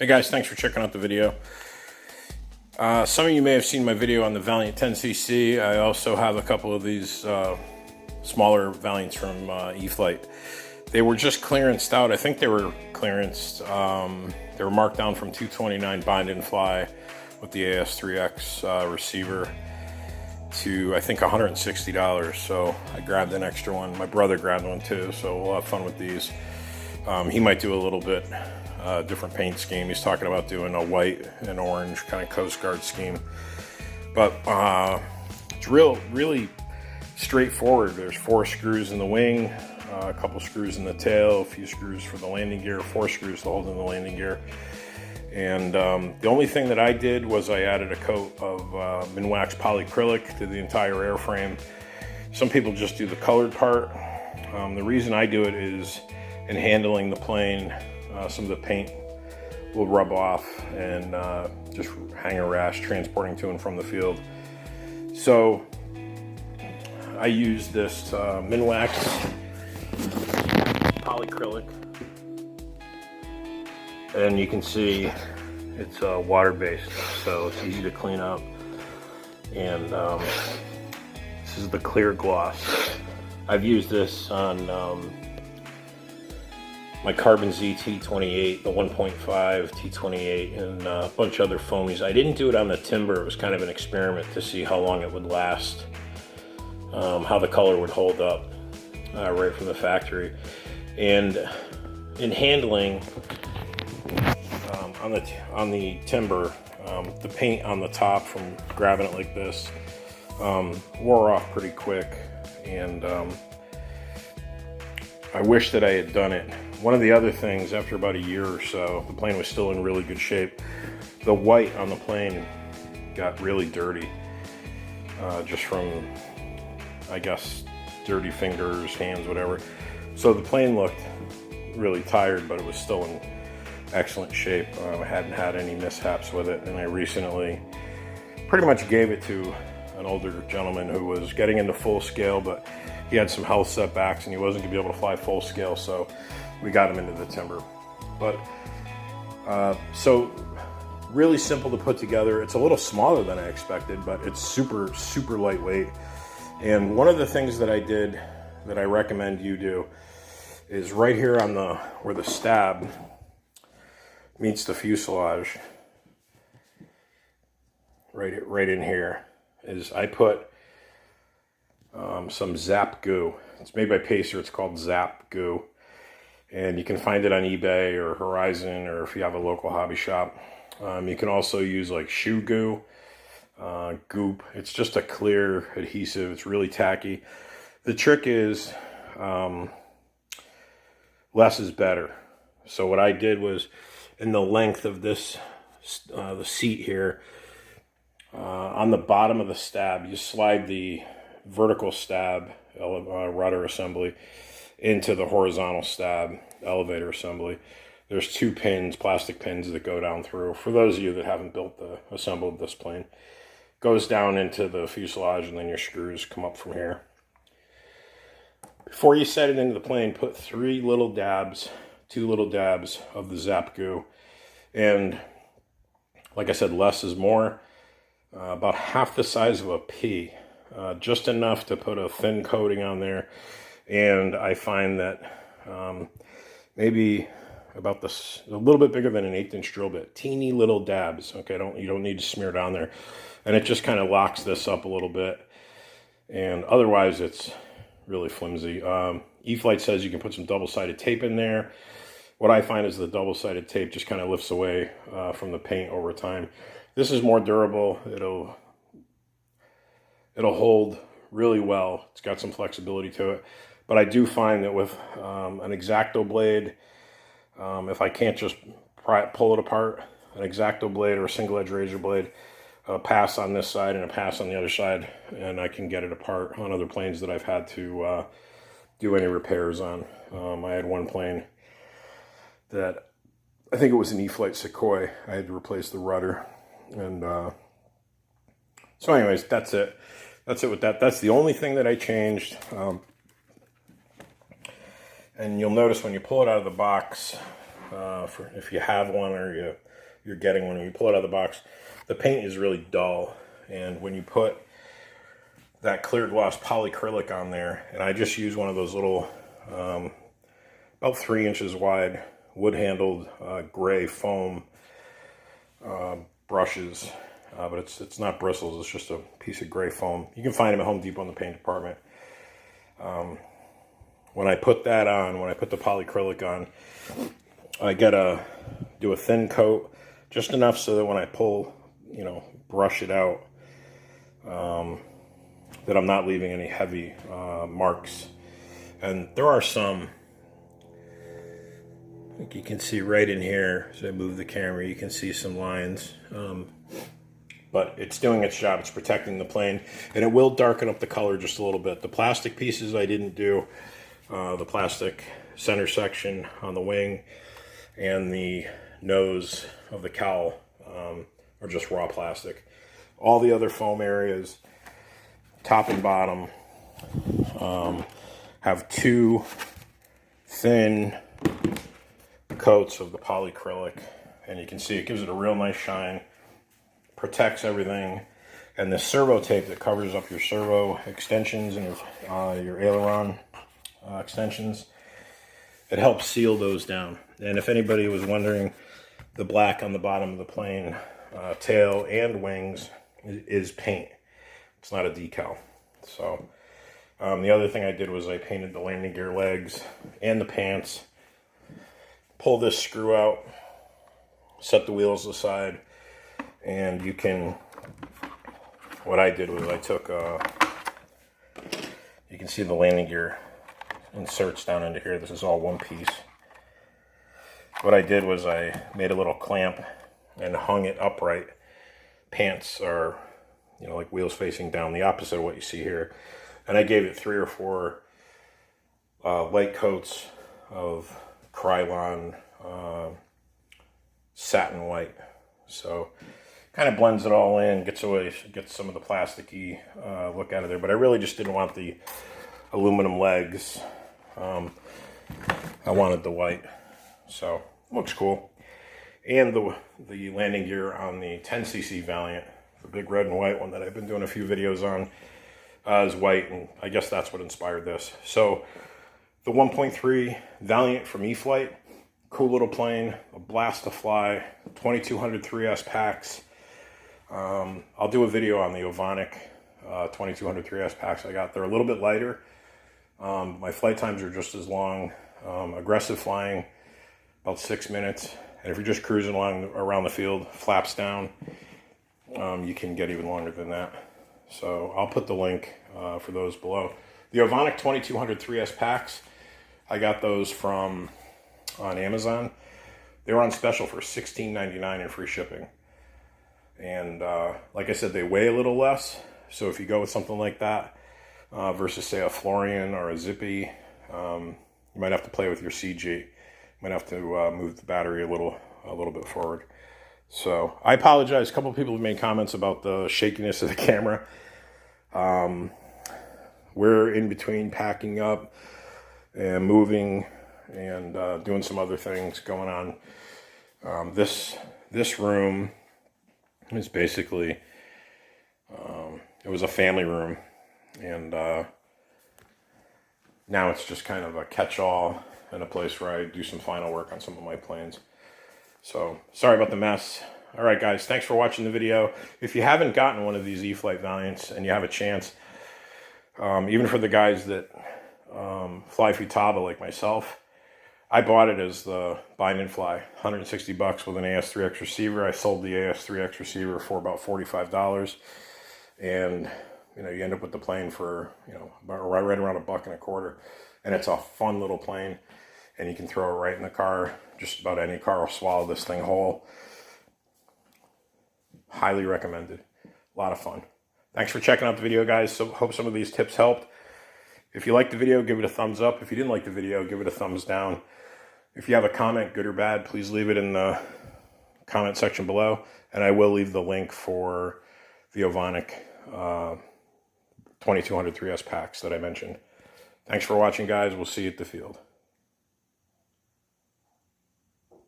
Hey guys, thanks for checking out the video. Some of you may have seen my video on the Valiant 10cc. I also have a couple of these smaller Valiants from E-flite. They were just clearanced out. I think they were clearanced. They were marked down from $229 bind and fly with the AS3X receiver to I think $160. So I grabbed an extra one. My brother grabbed one too, so we'll have fun with these. He might do a little bit different paint scheme. He's talking about doing a white and orange kind of Coast Guard scheme, but it's really straightforward. There's 4 screws in the wing, a couple screws in the tail, a few screws for the landing gear, 4 screws to hold in the landing gear. And the only thing that I did was I added a coat of Minwax polycrylic to the entire airframe. Some people just do the colored part. The reason I do it is in handling the plane, some of the paint will rub off and just hang a rash transporting to and from the field. So I use this Minwax polycrylic, and you can see it's water-based, so it's easy to clean up. And this is the clear gloss. I've used this on my Carbon Z T28, the 1.5 T28, and a bunch of other foamies. I didn't do it on the timber. It was kind of an experiment to see how long it would last, how the color would hold up right from the factory. And in handling on the timber, the paint on the top from grabbing it like this wore off pretty quick, and I wish that I had done it. One of the other things, after about a year or so, the plane was still in really good shape. The white on the plane got really dirty, just from, I guess, dirty fingers, hands, whatever. So the plane looked really tired, but it was still in excellent shape. I hadn't had any mishaps with it, and I recently pretty much gave it to an older gentleman who was getting into full scale, but he had some health setbacks and he wasn't going to be able to fly full scale, so we got him into the timber. But so really simple to put together. It's a little smaller than I expected, but it's super lightweight. And one of the things that I did that I recommend you do is right here on the where the stab meets the fuselage, right in here, is I put some Zap goo. It's made by Pacer. It's called Zap goo, and you can find it on eBay or Horizon, or if you have a local hobby shop. You can also use like shoe goo, goop. It's just a clear adhesive. It's really tacky. The trick is less is better. So what I did was, in the length of this, the seat here, on the bottom of the stab, you slide the vertical stab rudder assembly into the horizontal stab elevator assembly. There's 2 pins, plastic pins, that go down through. For those of you that haven't assembled this plane, goes down into the fuselage, and then your screws come up from here. Before you set it into the plane, put 2 little dabs of the Zap goo, and like I said, less is more. About half the size of a pea, just enough to put a thin coating on there. And I find that maybe about this, a little bit bigger than an 1/8 inch drill bit, teeny little dabs. Okay, you don't need to smear down there, and it just kind of locks this up a little bit. And otherwise, it's really flimsy. E-flite says you can put some double-sided tape in there. What I find is the double-sided tape just kind of lifts away from the paint over time. This is more durable. It'll hold really well. It's got some flexibility to it. But I do find that with an X-Acto blade, if I can't just pull it apart, an X-Acto blade or a single edge razor blade, a pass on this side and a pass on the other side, and I can get it apart on other planes that I've had to do any repairs on. I had one plane that, I think it was an E-flite Sequoia, I had to replace the rudder. And so anyways, that's it with that. That's the only thing that I changed. And you'll notice when you pull it out of the box, for if you have one or you're getting one. When you pull it out of the box, the paint is really dull, and when you put that clear gloss polycrylic on there, and I just use one of those little about 3 inches wide wood handled gray foam brushes, but it's not bristles, it's just a piece of gray foam. You can find them at Home Depot in the paint department. When I put that on, when I put the polycrylic on, I gotta do a thin coat, just enough so that when I pull, brush it out, that I'm not leaving any heavy marks. And there are some, I think you can see right in here, as I move the camera, you can see some lines. But it's doing its job, it's protecting the plane, and it will darken up the color just a little bit. The plastic pieces I didn't do, the plastic center section on the wing and the nose of the cowl are just raw plastic. All the other foam areas, top and bottom, have 2 thin coats of the polycrylic, and you can see it gives it a real nice shine, protects everything, and the servo tape that covers up your servo extensions and your aileron extensions, it helps seal those down. And if anybody was wondering, the black on the bottom of the plane, tail and wings, is paint. It's not a decal. So the other thing I did was I painted the landing gear legs and the pants. Pull this screw out, set the wheels aside, and you can, what I did was I took, you can see the landing gear inserts down into here. This is all one piece. What I did was I made a little clamp and hung it upright. Pants are, like wheels facing down, the opposite of what you see here. And I gave it 3 or 4 light coats of Krylon satin white. So kind of blends it all in, gets some of the plasticky look out of there. But I really just didn't want the aluminum legs. I wanted the white. So looks cool. And the landing gear on the 10cc Valiant, the big red and white one that I've been doing a few videos on, is white, and I guess that's what inspired this. So the 1.3 Valiant from E-flite, cool little plane, a blast to fly, 2200 3S packs. I'll do a video on the Ovonic 2200 3S packs I got. They're a little bit lighter. My flight times are just as long. Aggressive flying, about 6 minutes. And if you're just cruising along around the field, flaps down, you can get even longer than that. So I'll put the link for those below. The Ovonic 2200 3S packs, I got those on Amazon. They were on special for $16.99 and free shipping. And like I said, they weigh a little less. So if you go with something like that versus say a Florian or a Zippy, you might have to play with your CG. You might have to move the battery a little bit forward. So I apologize. A couple of people have made comments about the shakiness of the camera. We're in between packing up and moving and doing some other things going on. This room is basically, it was a family room, and now it's just kind of a catch-all and a place where I do some final work on some of my planes. So sorry about the mess. All right, guys, thanks for watching the video. If you haven't gotten one of these E-flite Valiants and you have a chance, even for the guys that fly Futaba like myself, I bought it as the bind and fly, $160 with an AS3X receiver. I sold the AS3X receiver for about $45, and you end up with the plane for right around $1.25, and it's a fun little plane, and you can throw it right in the car. Just about any car will swallow this thing whole. Highly recommended. A lot of fun. Thanks for checking out the video, guys. So hope some of these tips helped. If you liked the video, give it a thumbs up. If you didn't like the video, give it a thumbs down. If you have a comment, good or bad, please leave it in the comment section below. And I will leave the link for the Ovonic 2200 3S packs that I mentioned. Thanks for watching, guys. We'll see you at the field.